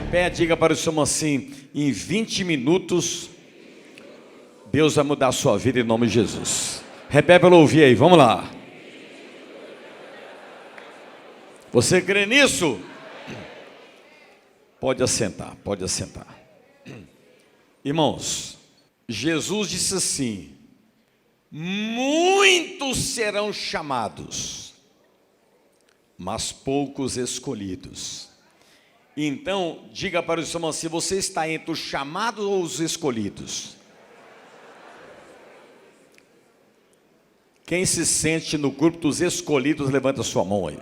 pé, diga para o seu irmão assim: em 20 minutos, Deus vai mudar a sua vida em nome de Jesus. Repete para eu ouvir aí, vamos lá. Você crê nisso? Pode assentar, pode assentar. Irmãos, Jesus disse assim: muitos serão chamados, mas poucos escolhidos. Então, diga para o seu irmão assim: você está entre os chamados ou os escolhidos? Quem se sente no grupo dos escolhidos, levanta a sua mão aí.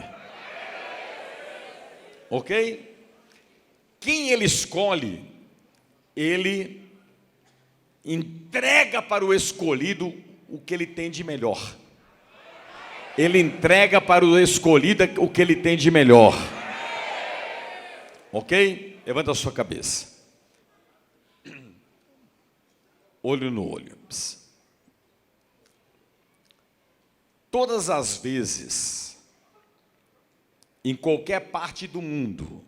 Ok? Quem ele escolhe, ele entrega para o escolhido o que ele tem de melhor. Ele entrega para o escolhido o que ele tem de melhor. Ok? Levanta a sua cabeça. Olho no olho. Todas as vezes, em qualquer parte do mundo,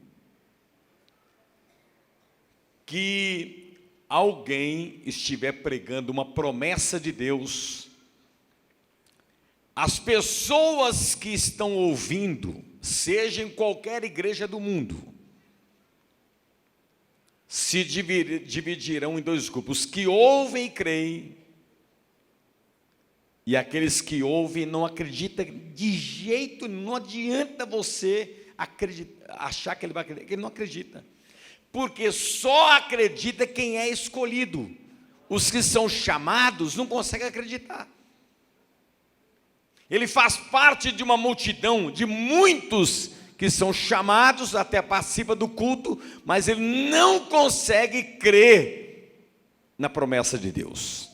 que alguém estiver pregando uma promessa de Deus, as pessoas que estão ouvindo, seja em qualquer igreja do mundo, se dividirão em dois grupos: os que ouvem e creem, e aqueles que ouvem e não acreditam de jeito. Não adianta você achar que ele vai acreditar, que ele não acredita, porque só acredita quem é escolhido. Os que são chamados não conseguem acreditar. Ele faz parte de uma multidão de muitos que são chamados, até participa do culto, mas ele não consegue crer na promessa de Deus.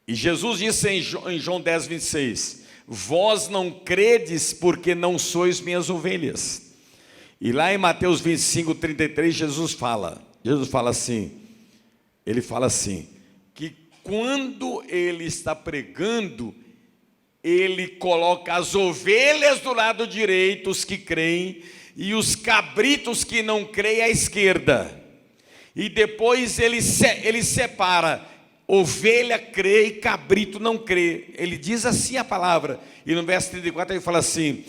E Jesus disse em João 10, 26, vós não credes porque não sois minhas ovelhas. E lá em Mateus 25, 33, Jesus fala assim, ele fala assim, que quando ele está pregando, ele coloca as ovelhas do lado direito, os que creem, e os cabritos que não creem à esquerda. E depois ele separa: ovelha crê e cabrito não crê. Ele diz assim a palavra, e no verso 34 ele fala assim: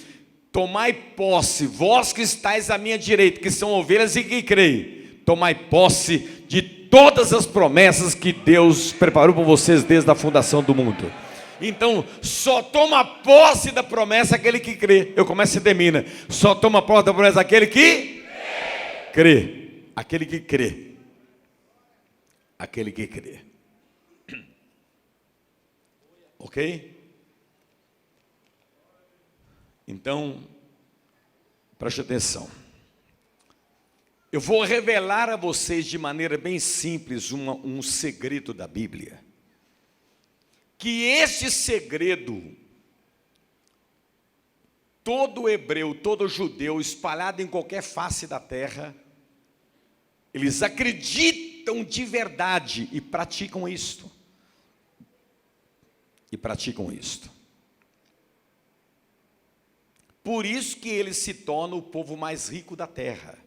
tomai posse, vós que estáis à minha direita, que são ovelhas e que creem, tomai posse de todas as promessas que Deus preparou para vocês desde a fundação do mundo. Então, só toma posse da promessa aquele que crê. Eu começo e termino. Só toma posse da promessa aquele que crê. Aquele que crê. Aquele que crê. Ok? Então, preste atenção. Eu vou revelar a vocês de maneira bem simples um segredo da Bíblia. Que este segredo, todo hebreu, todo judeu, espalhado em qualquer face da terra, eles acreditam de verdade e praticam isto. Por isso que eles se tornam o povo mais rico da terra.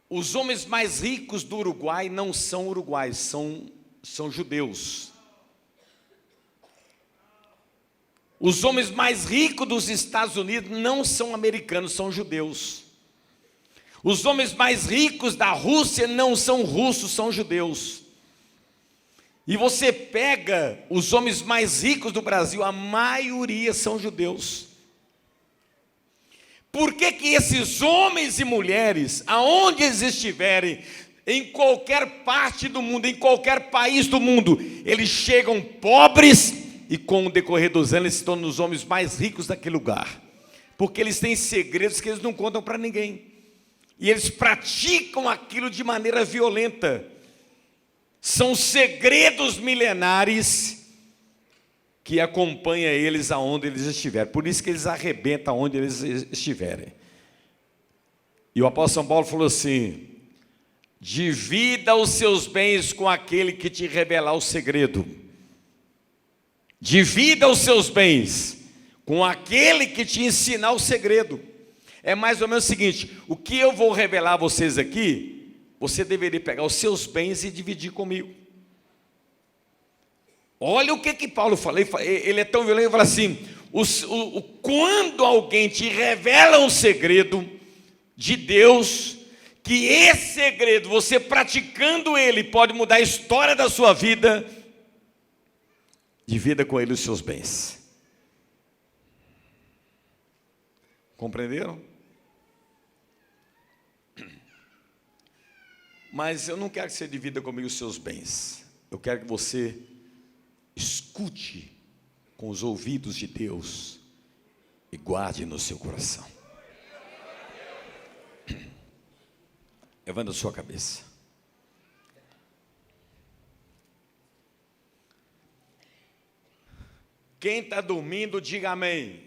Os homens mais ricos do Uruguai não são uruguaios, são judeus. Os homens mais ricos dos Estados Unidos não são americanos, são judeus. Os homens mais ricos da Rússia não são russos, são judeus. E você pega os homens mais ricos do Brasil, a maioria são judeus. Por que que esses homens e mulheres, aonde eles estiverem, em qualquer parte do mundo, em qualquer país do mundo, eles chegam pobres e com o decorrer dos anos eles se tornam os homens mais ricos daquele lugar? Porque eles têm segredos que eles não contam para ninguém. E eles praticam aquilo de maneira violenta. São segredos milenares que acompanham eles aonde eles estiverem. Por isso que eles arrebentam aonde eles estiverem. E o apóstolo São Paulo falou assim: divida os seus bens com aquele que te revelar o segredo. Divida os seus bens com aquele que te ensinar o segredo. É mais ou menos o seguinte: o que eu vou revelar a vocês aqui, você deveria pegar os seus bens e dividir comigo. Olha o que Paulo fala, ele é tão violento, ele fala assim: quando alguém te revela um segredo de Deus, que esse segredo, você praticando ele, pode mudar a história da sua vida, divida com ele os seus bens. Compreenderam? Mas eu não quero que você divida comigo os seus bens. Eu quero que você escute com os ouvidos de Deus e guarde no seu coração. Levanta a sua cabeça. Quem está dormindo, diga amém.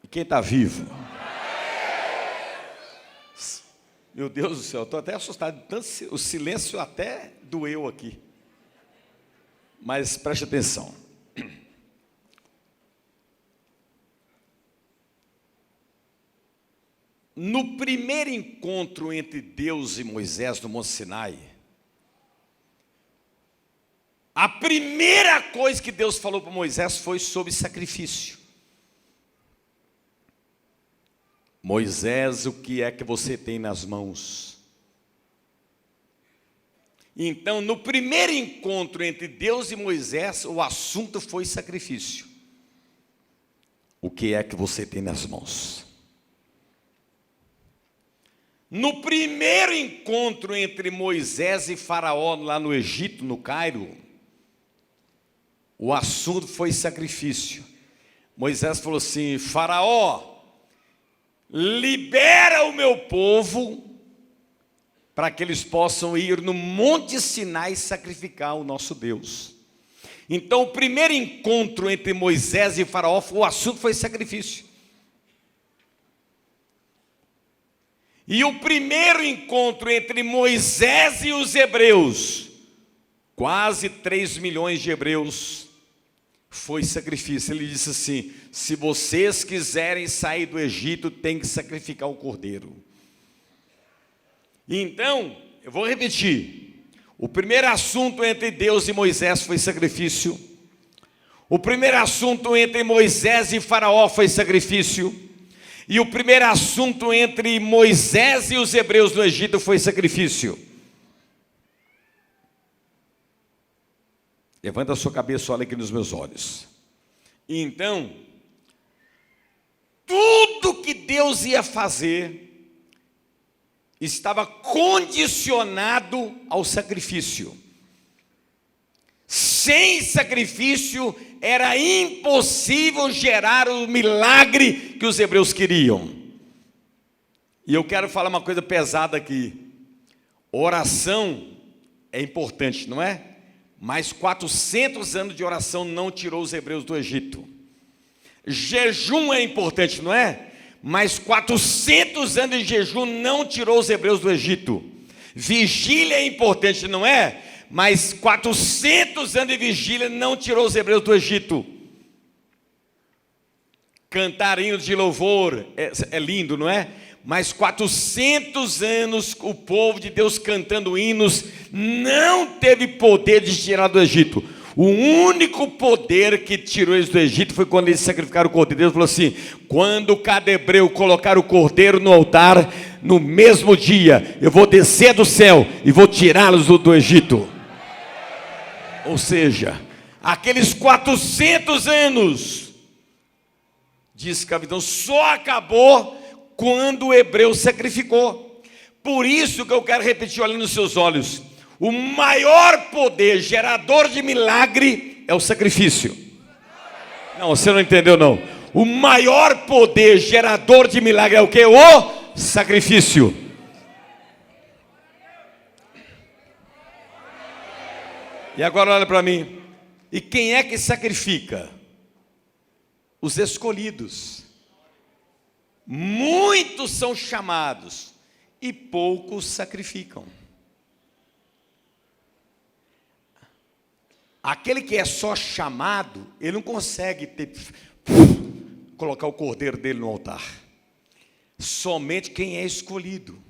E quem está vivo? Meu Deus do céu, estou até assustado. O silêncio até doeu aqui. Mas preste atenção. No primeiro encontro entre Deus e Moisés no Monte Sinai, a primeira coisa que Deus falou para Moisés foi sobre sacrifício. Moisés, o que é que você tem nas mãos? Então, no primeiro encontro entre Deus e Moisés, o assunto foi sacrifício. O que é que você tem nas mãos? No primeiro encontro entre Moisés e Faraó, lá no Egito, no Cairo, o assunto foi sacrifício. Moisés falou assim: Faraó, libera o meu povo, para que eles possam ir no Monte Sinai sacrificar o nosso Deus. Então, o primeiro encontro entre Moisés e Faraó, o assunto foi sacrifício. E o primeiro encontro entre Moisés e os hebreus, quase 3 milhões de hebreus, foi sacrifício. Ele disse assim: se vocês quiserem sair do Egito, tem que sacrificar o cordeiro. Então, eu vou repetir: o primeiro assunto entre Deus e Moisés foi sacrifício. O primeiro assunto entre Moisés e Faraó foi sacrifício. E o primeiro assunto entre Moisés e os hebreus no Egito foi sacrifício. Levanta a sua cabeça, olha aqui nos meus olhos. Então, tudo que Deus ia fazer estava condicionado ao sacrifício. Sem sacrifício era impossível gerar o milagre que os hebreus queriam. E eu quero falar uma coisa pesada aqui. Oração é importante, não é? Mas 400 anos de oração não tirou os hebreus do Egito. Jejum é importante, não é? Mas 400 anos de jejum não tirou os hebreus do Egito. Vigília é importante, não é? Mas 400 anos de vigília não tirou os hebreus do Egito. Cantar hinos de louvor é lindo, não é? Mas 400 anos o povo de Deus cantando hinos não teve poder de tirar do Egito. O único poder que tirou eles do Egito foi quando eles sacrificaram o cordeiro. Deus falou assim: quando cada hebreu colocar o cordeiro no altar, no mesmo dia eu vou descer do céu e vou tirá-los do Egito. Ou seja, aqueles 400 anos de escravidão só acabou quando o hebreu sacrificou. Por isso que eu quero repetir, olhando nos seus olhos: o maior poder gerador de milagre é o sacrifício. Não, você não entendeu não. O maior poder gerador de milagre é o que? O sacrifício. E agora olha para mim. E quem é que sacrifica? Os escolhidos. Muitos são chamados e poucos sacrificam. Aquele que é só chamado, ele não consegue ter colocar o cordeiro dele no altar. Somente quem é escolhido.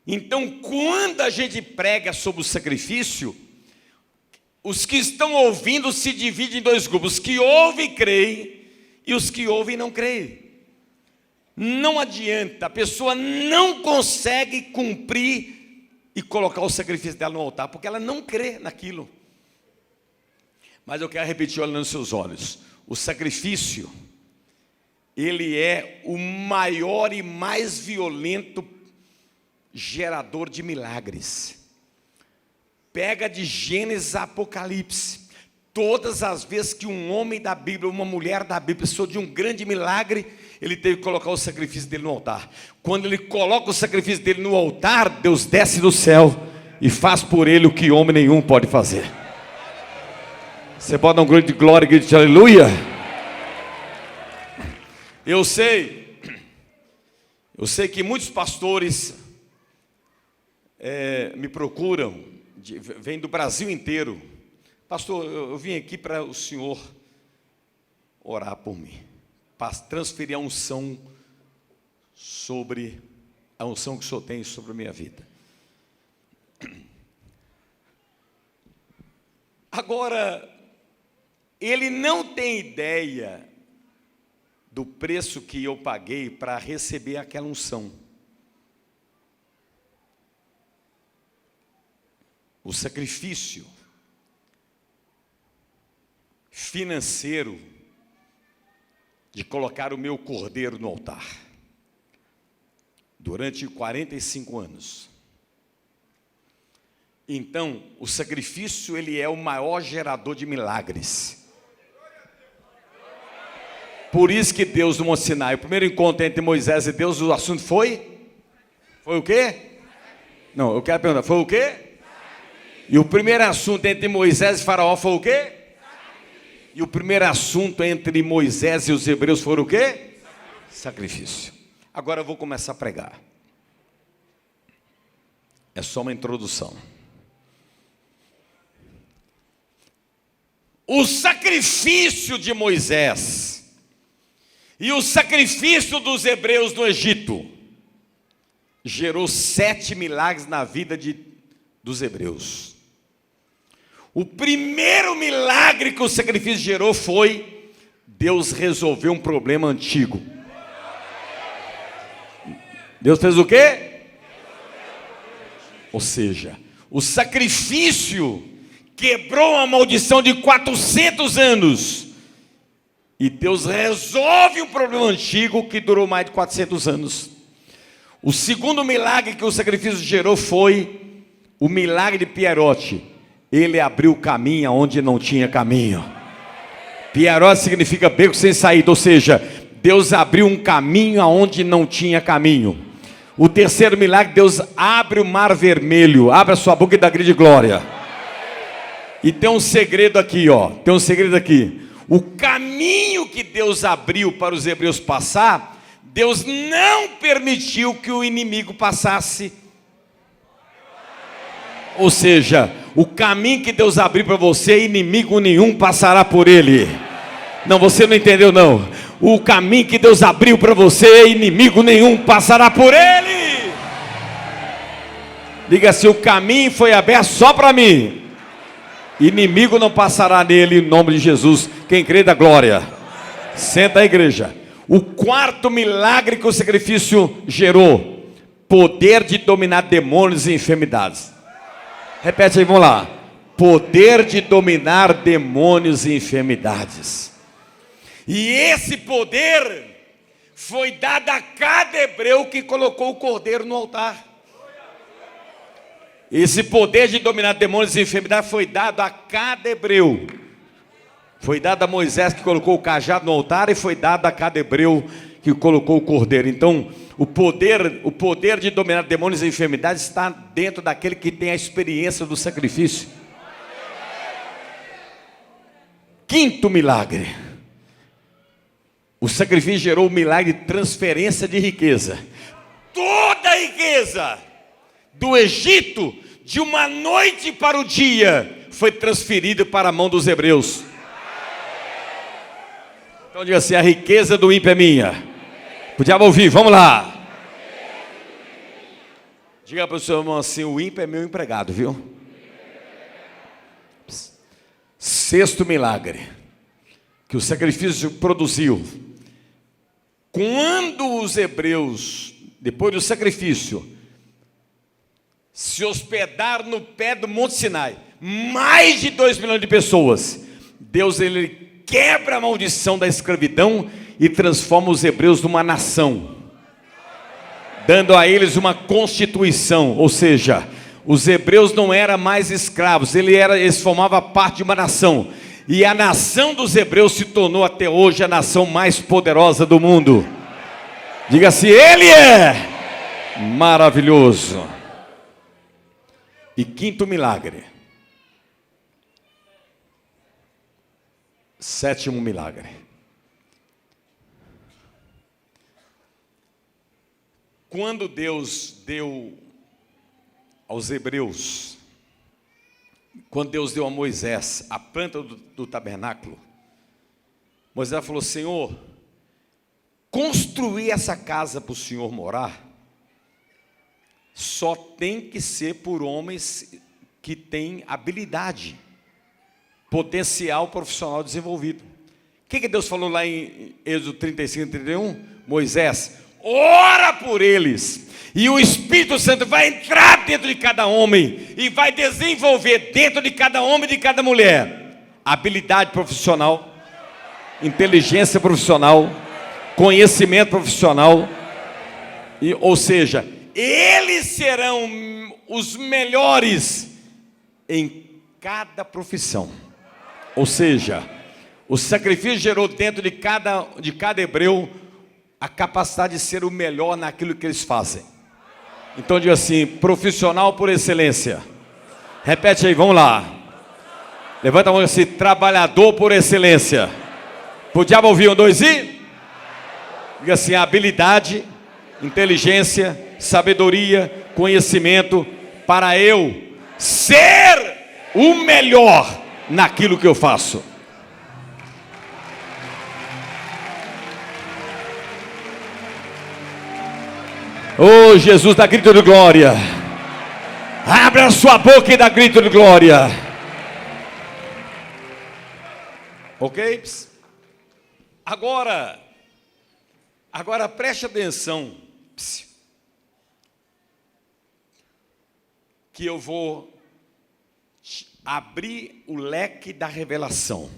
Então, quando a gente prega sobre o sacrifício, os que estão ouvindo se dividem em dois grupos: os que ouvem e creem, e os que ouvem e não creem. Não adianta, a pessoa não consegue cumprir e colocar o sacrifício dela no altar, porque ela não crê naquilo. Mas eu quero repetir olhando nos seus olhos: o sacrifício, ele é o maior e mais violento gerador de milagres. Pega de Gênesis a Apocalipse, todas as vezes que um homem da Bíblia, uma mulher da Bíblia precisou de um grande milagre, ele teve que colocar o sacrifício dele no altar. Quando ele coloca o sacrifício dele no altar, Deus desce do céu e faz por ele o que homem nenhum pode fazer. Você pode dar um grito de glória e grito de aleluia? Eu sei que muitos pastores me procuram, vêm do Brasil inteiro. Pastor, eu vim aqui para o senhor orar por mim, para transferir a unção que o senhor tem sobre a minha vida. Agora, ele não tem ideia do preço que eu paguei para receber aquela unção. O sacrifício financeiro de colocar o meu cordeiro no altar durante 45 anos. Então, o sacrifício, ele é o maior gerador de milagres. Por isso que Deus no Monte Sinai, o primeiro encontro entre Moisés e Deus, o assunto foi o quê? Não, eu quero perguntar, foi o quê? E o primeiro assunto entre Moisés e Faraó foi o quê? E o primeiro assunto entre Moisés e os hebreus foi o quê? Sacrifício. Agora eu vou começar a pregar. É só uma introdução. O sacrifício de Moisés e o sacrifício dos hebreus no Egito gerou 7 milagres na vida dos hebreus. O primeiro milagre que o sacrifício gerou foi Deus resolver um problema antigo. Deus fez o quê? Ou seja, o sacrifício quebrou uma maldição de 400 anos. E Deus resolve um problema antigo que durou mais de 400 anos. O segundo milagre que o sacrifício gerou foi o milagre de Pierote. Ele abriu caminho onde não tinha caminho. Pierote significa beco sem saída, ou seja, Deus abriu um caminho aonde não tinha caminho. O terceiro milagre, Deus abre o mar vermelho. Abra sua boca e dá grito de glória. E tem um segredo aqui, ó. Tem um segredo aqui. O caminho que Deus abriu para os hebreus passar, Deus não permitiu que o inimigo passasse. Ou seja, o caminho que Deus abriu para você, inimigo nenhum passará por ele. Não, você não entendeu não. O caminho que Deus abriu para você, inimigo nenhum passará por ele. Diga assim: o caminho foi aberto só para mim, inimigo não passará nele, em nome de Jesus. Quem crê, dá glória. Senta a igreja. O quarto milagre que o sacrifício gerou: poder de dominar demônios e enfermidades. Repete aí, vamos lá. Poder de dominar demônios e enfermidades. E esse poder foi dado a cada hebreu que colocou o cordeiro no altar. Esse poder de dominar demônios e enfermidades foi dado a cada hebreu. Foi dado a Moisés, que colocou o cajado no altar, e foi dado a cada hebreu que colocou o cordeiro. Então, o poder de dominar demônios e enfermidades está dentro daquele que tem a experiência do sacrifício. Quinto milagre: o sacrifício gerou o milagre de transferência de riqueza. Toda a riqueza do Egito, de uma noite para o dia, foi transferida para a mão dos hebreus. Então diga assim: a riqueza do ímpio é minha. Podia ouvir, vamos lá. Diga para o seu irmão assim: o ímpio é meu empregado, viu? Sexto milagre que o sacrifício produziu. Quando os hebreus, depois do sacrifício, se hospedaram no pé do Monte Sinai, mais de 2 milhões de pessoas, Deus ele quebra a maldição da escravidão e transforma os hebreus numa nação, dando a eles uma constituição, ou seja, os hebreus não eram mais escravos, eles formavam parte de uma nação, e a nação dos hebreus se tornou até hoje a nação mais poderosa do mundo. Diga assim: ele é maravilhoso. E quinto milagre, sétimo milagre. Quando Deus deu aos hebreus, quando Deus deu a Moisés a planta do tabernáculo, Moisés falou: Senhor, construir essa casa para o Senhor morar, só tem que ser por homens que têm habilidade, potencial profissional desenvolvido. O que Deus falou lá em Êxodo 35 e 31? Moisés, ora por eles, e o Espírito Santo vai entrar dentro de cada homem e vai desenvolver dentro de cada homem e de cada mulher habilidade profissional, inteligência profissional, conhecimento profissional, ou seja, eles serão os melhores em cada profissão. Ou seja, o sacrifício gerou dentro de cada hebreu a capacidade de ser o melhor naquilo que eles fazem. Então diga assim: profissional por excelência. Repete aí, vamos lá. Levanta a mão assim: trabalhador por excelência. Podia ouvir 1, 2 e? Diga assim: habilidade, inteligência, sabedoria, conhecimento, para eu ser o melhor naquilo que eu faço. Oh, Jesus, dá grito de glória. Abra a sua boca e dá grito de glória. Ok? Agora preste atenção, que eu vou abrir o leque da revelação.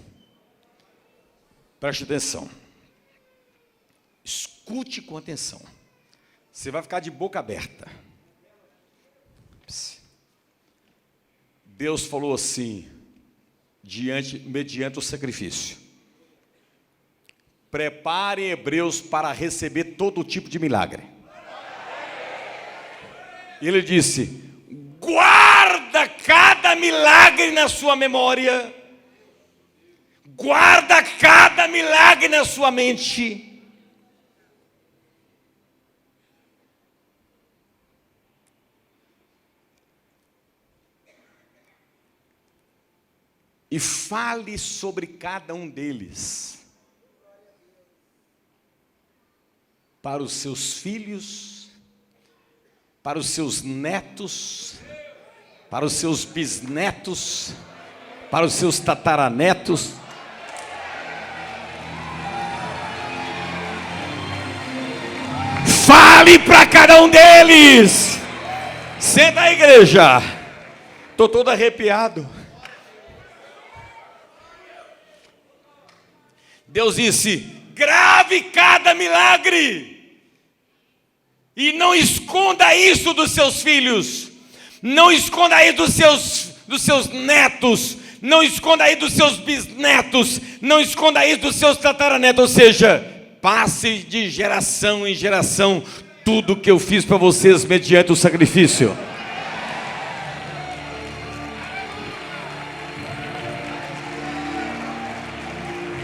Preste atenção. Escute com atenção. Você vai ficar de boca aberta. Deus falou assim, mediante o sacrifício: preparem hebreus para receber todo tipo de milagre. Ele disse: guarda cada milagre na sua memória, guarda cada milagre na sua mente. E fale sobre cada um deles para os seus filhos, para os seus netos, para os seus bisnetos, para os seus tataranetos. Fale para cada um deles. Senta aí, igreja. Estou todo arrepiado. Deus disse: grave cada milagre e não esconda isso dos seus filhos, não esconda isso dos seus netos, não esconda isso dos seus bisnetos, não esconda isso dos seus tataranetos. Ou seja, passe de geração em geração tudo que eu fiz para vocês mediante o sacrifício.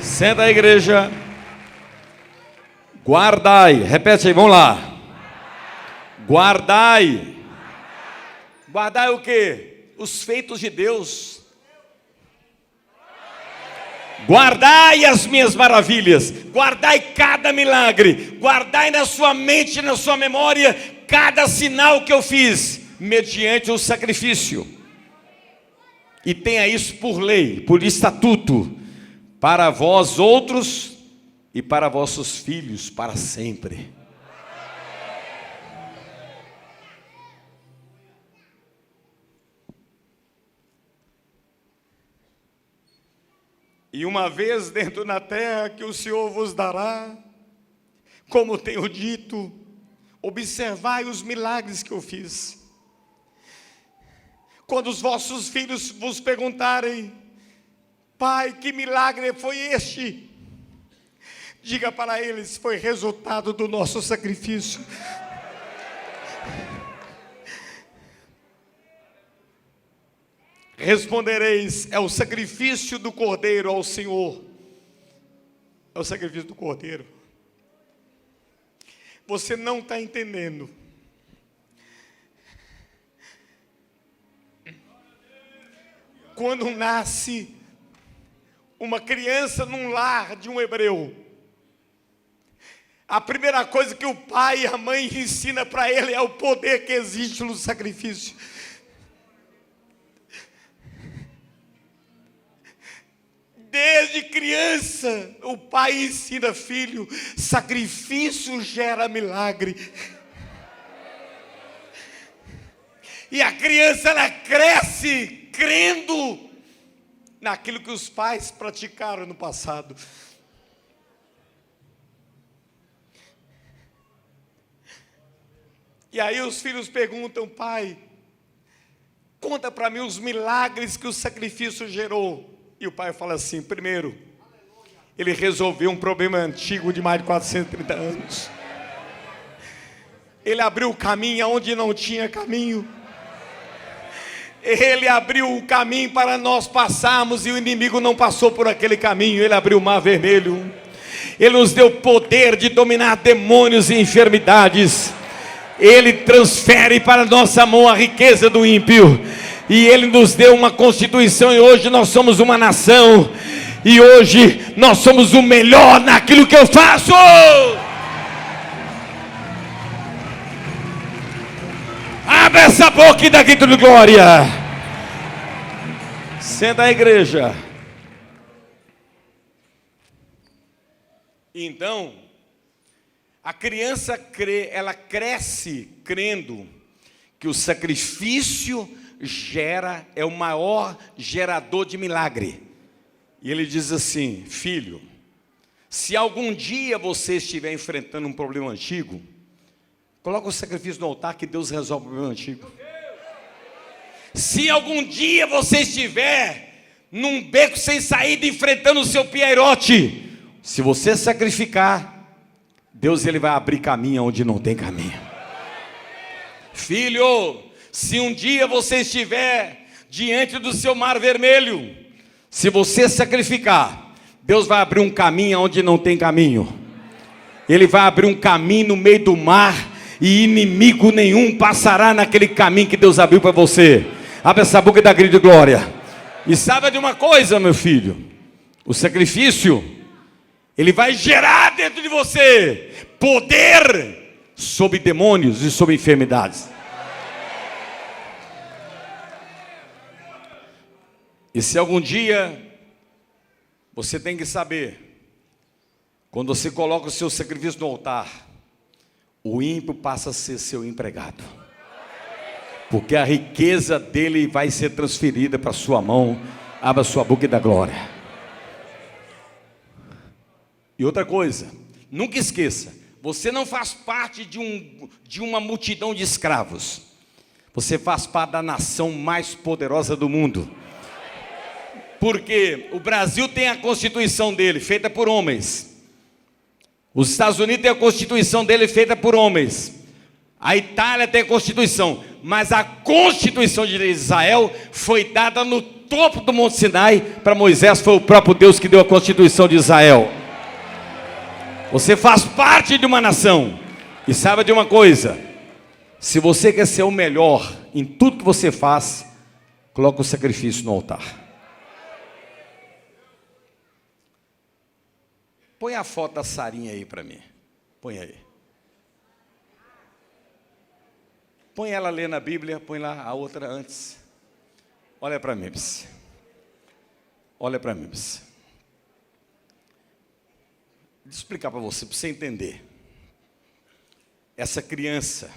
Senta a igreja. Guardai. Repete aí, vamos lá. Guardai. Guardai o quê? Os feitos de Deus. Guardai as minhas maravilhas, guardai cada milagre, guardai na sua mente, na sua memória, cada sinal que eu fiz, mediante o sacrifício. E tenha isso por lei, por estatuto, para vós outros e para vossos filhos, para sempre. E uma vez dentro da terra que o Senhor vos dará, como tenho dito, observai os milagres que eu fiz. Quando os vossos filhos vos perguntarem: Pai, que milagre foi este? Diga para eles: foi resultado do nosso sacrifício. Respondereis: é o sacrifício do Cordeiro ao Senhor. É o sacrifício do Cordeiro. Você não está entendendo. Quando nasce uma criança num lar de um hebreu, a primeira coisa que o pai e a mãe ensina para ele é o poder que existe no sacrifício. Desde criança, o pai ensina filho: sacrifício gera milagre. E a criança, ela cresce crendo naquilo que os pais praticaram no passado. E aí os filhos perguntam: pai, conta para mim os milagres que o sacrifício gerou. E o pai fala assim: primeiro, ele resolveu um problema antigo de mais de 430 anos. Ele abriu o caminho onde não tinha caminho. Ele abriu o caminho para nós passarmos e o inimigo não passou por aquele caminho. Ele abriu o mar vermelho. Ele nos deu poder de dominar demônios e enfermidades. Ele transfere para nossa mão a riqueza do ímpio. E Ele nos deu uma constituição e hoje nós somos uma nação. E hoje nós somos o melhor naquilo que eu faço. Abre essa boca e dá grito de glória. Senta a igreja. Então, a criança ela cresce crendo que o sacrifício é o maior gerador de milagre. E ele diz assim: filho, se algum dia você estiver enfrentando um problema antigo, coloca o sacrifício no altar que Deus resolve o problema antigo. Se algum dia você estiver num beco sem saída enfrentando o seu pierote, se você sacrificar, Deus ele vai abrir caminho onde não tem caminho. Filho, se um dia você estiver diante do seu mar vermelho, se você sacrificar, Deus vai abrir um caminho onde não tem caminho. Ele vai abrir um caminho no meio do mar e inimigo nenhum passará naquele caminho que Deus abriu para você. Abre essa boca e dá grito de glória. E saiba de uma coisa, meu filho: o sacrifício, ele vai gerar dentro de você poder sobre demônios e sobre enfermidades. E se algum dia, você tem que saber, quando você coloca o seu sacrifício no altar, o ímpio passa a ser seu empregado. Porque a riqueza dele vai ser transferida para a sua mão. Abra sua boca e dá glória. E outra coisa, nunca esqueça, você não faz parte de uma multidão de escravos. Você faz parte da nação mais poderosa do mundo. Porque o Brasil tem a Constituição dele, feita por homens. Os Estados Unidos tem a Constituição dele, feita por homens. A Itália tem a Constituição. Mas a Constituição de Israel foi dada no topo do Monte Sinai para Moisés. Foi o próprio Deus que deu a Constituição de Israel. Você faz parte de uma nação. E saiba de uma coisa: se você quer ser o melhor em tudo que você faz, coloque o sacrifício no altar. Põe a foto da Sarinha aí para mim. Põe aí. Põe ela lendo a Bíblia, põe lá a outra antes. Olha para mim, ps. Olha para mim, ps. Deixa eu explicar para você entender. Essa criança,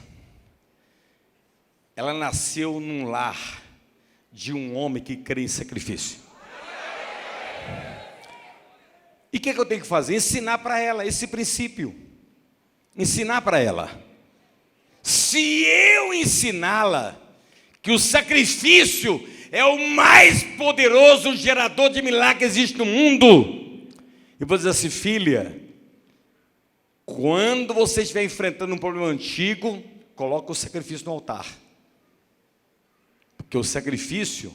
ela nasceu num lar de um homem que crê em sacrifício. E o que eu tenho que fazer? Ensinar para ela esse princípio. Ensinar para ela. Se eu ensiná-la que o sacrifício é o mais poderoso gerador de milagres que existe no mundo, eu vou dizer assim: filha, quando você estiver enfrentando um problema antigo, coloca o sacrifício no altar. Porque o sacrifício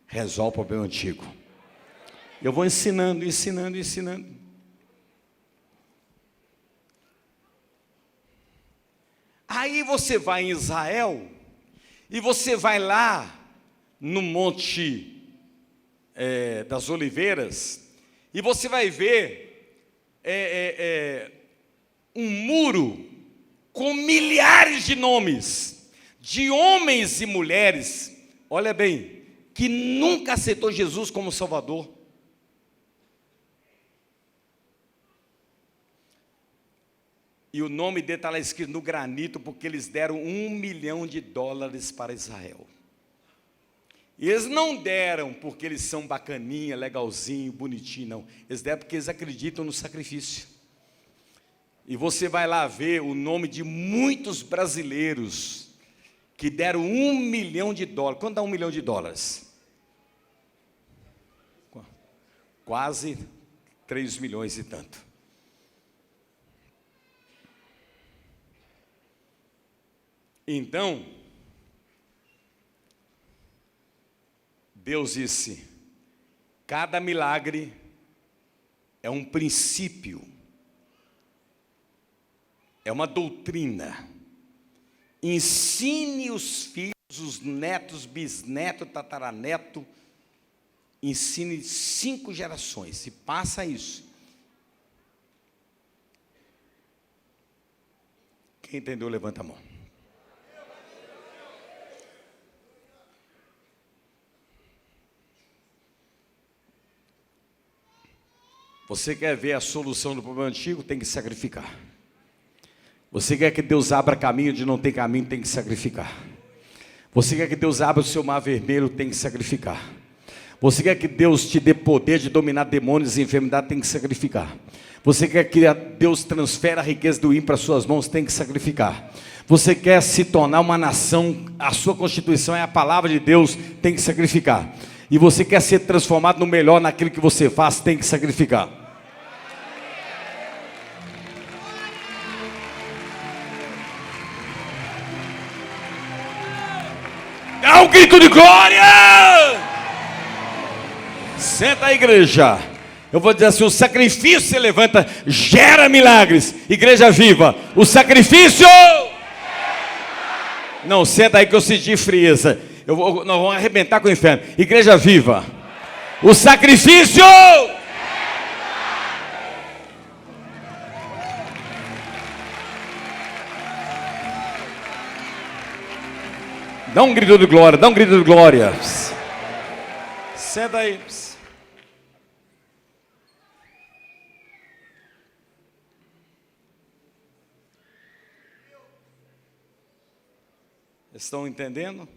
resolve o problema antigo. Eu vou ensinando. Aí você vai em Israel, e você vai lá no Monte das Oliveiras, e você vai ver um muro com milhares de nomes, de homens e mulheres, olha bem, que nunca aceitou Jesus como Salvador. E o nome dele está lá escrito no granito, porque eles deram $1 milhão para Israel. E eles não deram porque eles são bacaninha, legalzinho, bonitinho, não. Eles deram porque eles acreditam no sacrifício. E você vai lá ver o nome de muitos brasileiros que deram $1 milhão. Quanto dá $1 milhão? Quase 3 milhões e tanto. Então, Deus disse: cada milagre é um princípio, é uma doutrina. Ensine os filhos, os netos, bisneto, tataraneto, ensine 5 gerações, e passa isso. Quem entendeu, levanta a mão. Você quer ver a solução do problema antigo? Tem que sacrificar. Você quer que Deus abra caminho onde não tem caminho? Tem que sacrificar. Você quer que Deus abra o seu mar vermelho? Tem que sacrificar. Você quer que Deus te dê poder de dominar demônios e enfermidade? Tem que sacrificar. Você quer que Deus transfera a riqueza do ímpio para suas mãos? Tem que sacrificar. Você quer se tornar uma nação, a sua constituição é a palavra de Deus? Tem que sacrificar. E você quer ser transformado no melhor naquilo que você faz? Tem que sacrificar. Dá um grito de glória! Senta a igreja. Eu vou dizer assim: o sacrifício se levanta, gera milagres. Igreja viva, o sacrifício... Não, senta aí que eu senti frieza. Nós vamos arrebentar com o inferno. Igreja viva, o sacrifício... Dá um grito de glória, dá um grito de glória. Senta aí. Estão entendendo?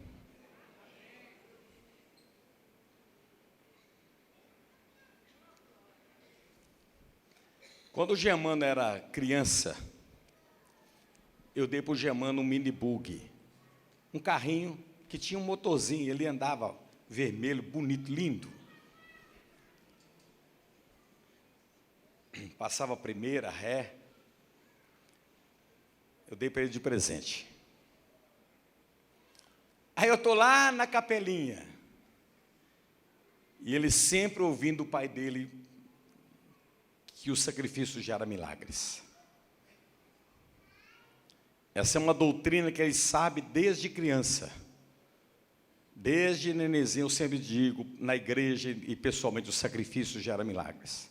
Quando o Germano era criança, eu dei para o Germano um mini bug, um carrinho que tinha um motorzinho, ele andava vermelho, bonito, lindo. Passava a primeira, ré. Eu dei para ele de presente. Aí eu estou lá na capelinha, e ele sempre ouvindo o pai dele, que o sacrifício gera milagres. Essa é uma doutrina que ele sabe desde criança. Desde nenenzinho eu sempre digo, na igreja e pessoalmente, o sacrifício gera milagres.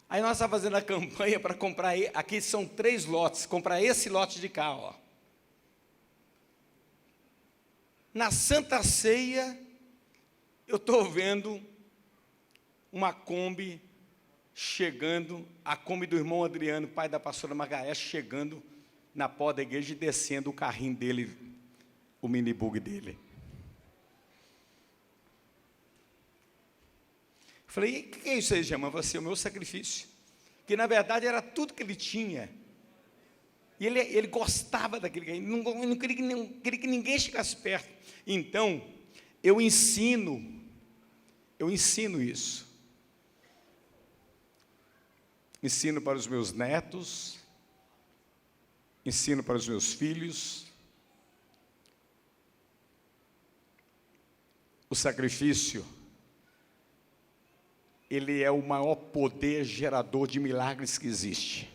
Aí nós estávamos fazendo a campanha para comprar, aqui são 3 lotes, comprar esse lote de cá, ó. Na Santa Ceia, eu estou vendo uma Kombi chegando, a Kombi do irmão Adriano, pai da pastora Margareth, chegando na porta da igreja e descendo o carrinho dele, o minibug dele. Eu falei, o que é isso aí, Gemma? Vai ser o meu sacrifício. Que na verdade era tudo que ele tinha. E ele gostava daquele carrinho, não queria que ninguém chegasse perto. Então, eu ensino isso. Ensino para os meus netos, ensino para os meus filhos. O sacrifício, ele é o maior poder gerador de milagres que existe.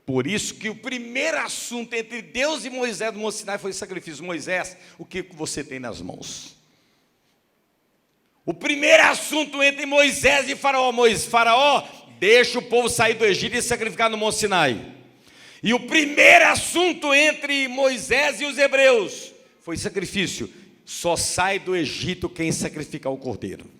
Por isso que o primeiro assunto entre Deus e Moisés no Monte Sinai foi o sacrifício. Moisés, o que você tem nas mãos? O primeiro assunto entre Moisés e Faraó. Faraó, deixa o povo sair do Egito e sacrificar no Monte Sinai. E o primeiro assunto entre Moisés e os hebreus foi sacrifício. Só sai do Egito quem sacrificar o cordeiro.